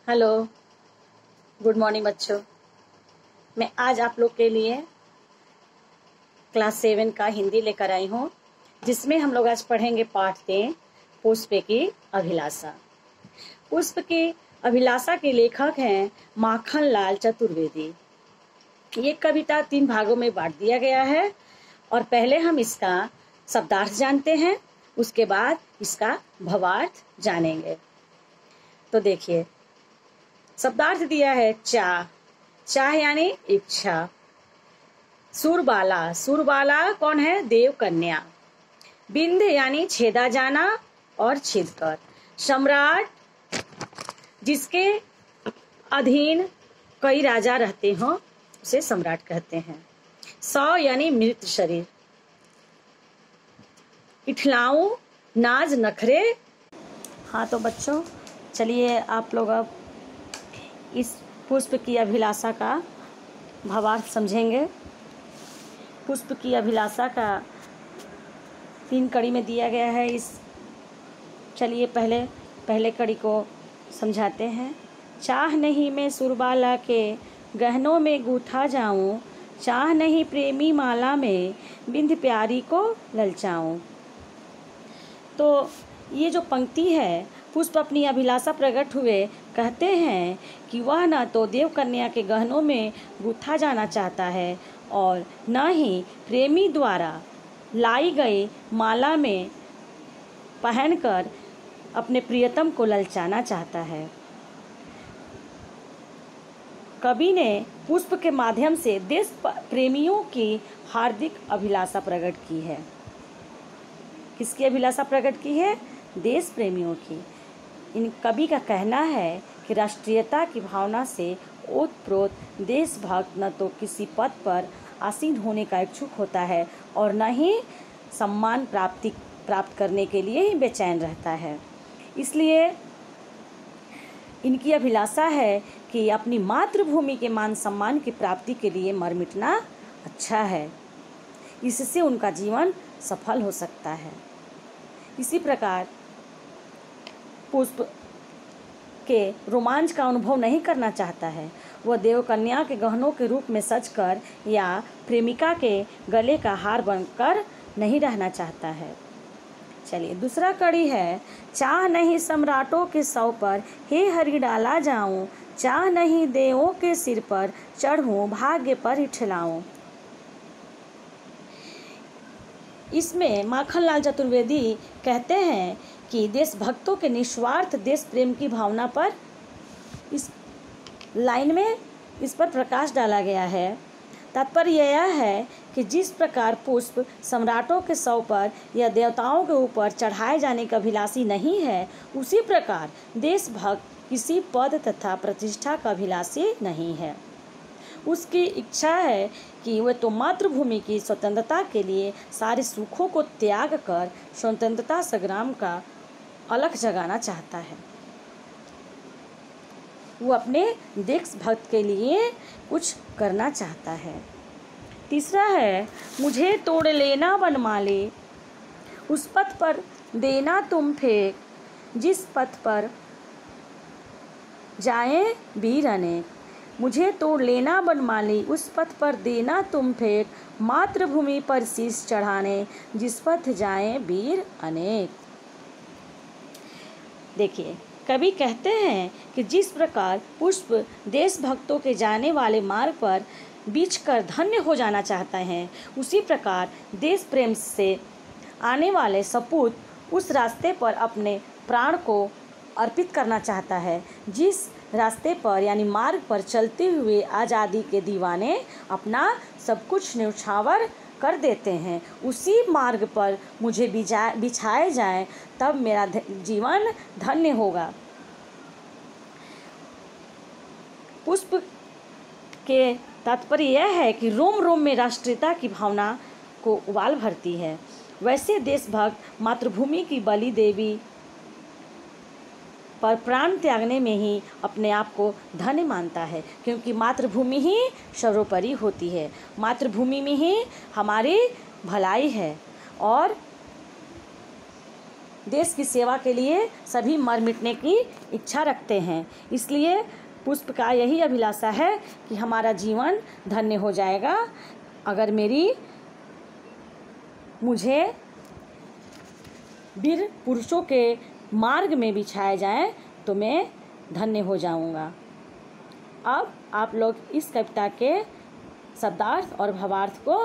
Hello, good morning बच्चों। मैं आज आप लोग के लिए क्लास 7 का हिंदी लेकर आई हूँ, जिसमें हम लोग आज पढ़ेंगे पाठ 3 पुष्प की अभिलाषा। पुष्प की अभिलाषा के लेखक हैं माखन लाल चतुर्वेदी। ये कविता 3 भागों में बांट दिया गया है और पहले हम इसका शब्दार्थ जानते हैं, उसके बाद इसका भावार्थ जानेंगे। तो देखिए, शब्दार्थ दिया है चाह। चाह यानी इच्छा। सुरबाला, सुरबाला कौन है? देव कन्या। बिंद यानी छेदा जाना और छेद कर। सम्राट, जिसके अधीन कई राजा रहते हो उसे सम्राट कहते हैं। सौ यानी मृत शरीर। इठलाऊ, नाज नखरे। हाँ तो बच्चों, चलिए आप लोग अब इस पुष्प की अभिलाषा का भावार्थ समझेंगे। पुष्प की अभिलाषा का 3 कड़ी में दिया गया है। चलिए पहले कड़ी को समझाते हैं। चाह नहीं मैं सुरबाला के गहनों में गूथा जाऊं, चाह नहीं प्रेमी माला में बिंद प्यारी को ललचाऊं। तो ये जो पंक्ति है, पुष्प अपनी अभिलाषा प्रकट हुए कहते हैं कि वह न तो देव कन्या के गहनों में गूथा जाना चाहता है और न ही प्रेमी द्वारा लाई गई माला में पहनकर अपने प्रियतम को ललचाना चाहता है। कवि ने पुष्प के माध्यम से देश प्रेमियों की हार्दिक अभिलाषा प्रकट की है। किसकी अभिलाषा प्रकट की है? देश प्रेमियों की। इन कवि का कहना है कि राष्ट्रीयता की भावना से ओतप्रोत देशभक्त न तो किसी पद पर आसीन होने का इच्छुक होता है और न ही सम्मान प्राप्त करने के लिए ही बेचैन रहता है। इसलिए इनकी अभिलाषा है कि अपनी मातृभूमि के मान सम्मान की प्राप्ति के लिए मर मिटना अच्छा है। इससे उनका जीवन सफल हो सकता है। इसी प्रकार पुष्प के रोमांच का अनुभव नहीं करना चाहता है। वह देव कन्या के गहनों के रूप में सजकर या प्रेमिका के गले का हार बनकर नहीं रहना चाहता है। चलिए दूसरा कड़ी है। चाह नहीं सम्राटों के सौ पर हे हरि डाला जाऊं, चाह नहीं देवों के सिर पर चढ़ूं, भाग्य पर इठलाऊं। इसमें माखनलाल चतुर्वेदी कहते हैं कि देशभक्तों के निस्वार्थ देश प्रेम की भावना पर इस लाइन में इस पर प्रकाश डाला गया है। तात्पर्य यह है कि जिस प्रकार पुष्प सम्राटों के सौ पर या देवताओं के ऊपर चढ़ाए जाने का अभिलाषी नहीं है, उसी प्रकार देशभक्त किसी पद तथा प्रतिष्ठा का अभिलाषी नहीं है। उसकी इच्छा है कि वह तो मातृभूमि की स्वतंत्रता के लिए सारे सुखों को त्याग कर स्वतंत्रता संग्राम का अलख जगाना चाहता है। वो अपने देशभक्त के लिए कुछ करना चाहता है। तीसरा है, मुझे तोड़ लेना बनमाले, उस पथ पर देना तुम फेंक, जिस पथ पर जाएं वीर अनेक। मुझे तोड़ लेना बनमाली, उस पथ पर देना तुम फेंक, मातृभूमि पर शीश चढ़ाने, जिस पथ जाएं वीर अनेक। देखिए, कवि कहते हैं कि जिस प्रकार पुष्प देशभक्तों के जाने वाले मार्ग पर बीच कर धन्य हो जाना चाहता है, उसी प्रकार देश प्रेम से आने वाले सपूत उस रास्ते पर अपने प्राण को अर्पित करना चाहता है। जिस रास्ते पर यानी मार्ग पर चलते हुए आज़ादी के दीवाने अपना सब कुछ न्यौछावर कर देते हैं, उसी मार्ग पर मुझे बिछाए जाएं, तब मेरा जीवन धन्य होगा। पुष्प के तात्पर्य यह है कि रोम रोम में राष्ट्रीयता की भावना को उबाल भरती है। वैसे देशभक्त मातृभूमि की बलि देवी पर प्राण त्यागने में ही अपने आप को धन्य मानता है, क्योंकि मातृभूमि ही सर्वोपरि होती है। मातृभूमि में ही हमारी भलाई है और देश की सेवा के लिए सभी मर मिटने की इच्छा रखते हैं। इसलिए पुष्प का यही अभिलाषा है कि हमारा जीवन धन्य हो जाएगा अगर मुझे वीर पुरुषों के मार्ग में बिछाया जाए तो मैं धन्य हो जाऊंगा। अब आप लोग इस कविता के शब्दार्थ और भावार्थ को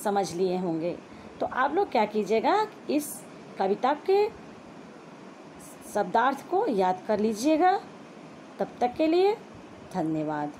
समझ लिए होंगे, तो आप लोग क्या कीजिएगा, इस कविता के शब्दार्थ को याद कर लीजिएगा। तब तक के लिए धन्यवाद।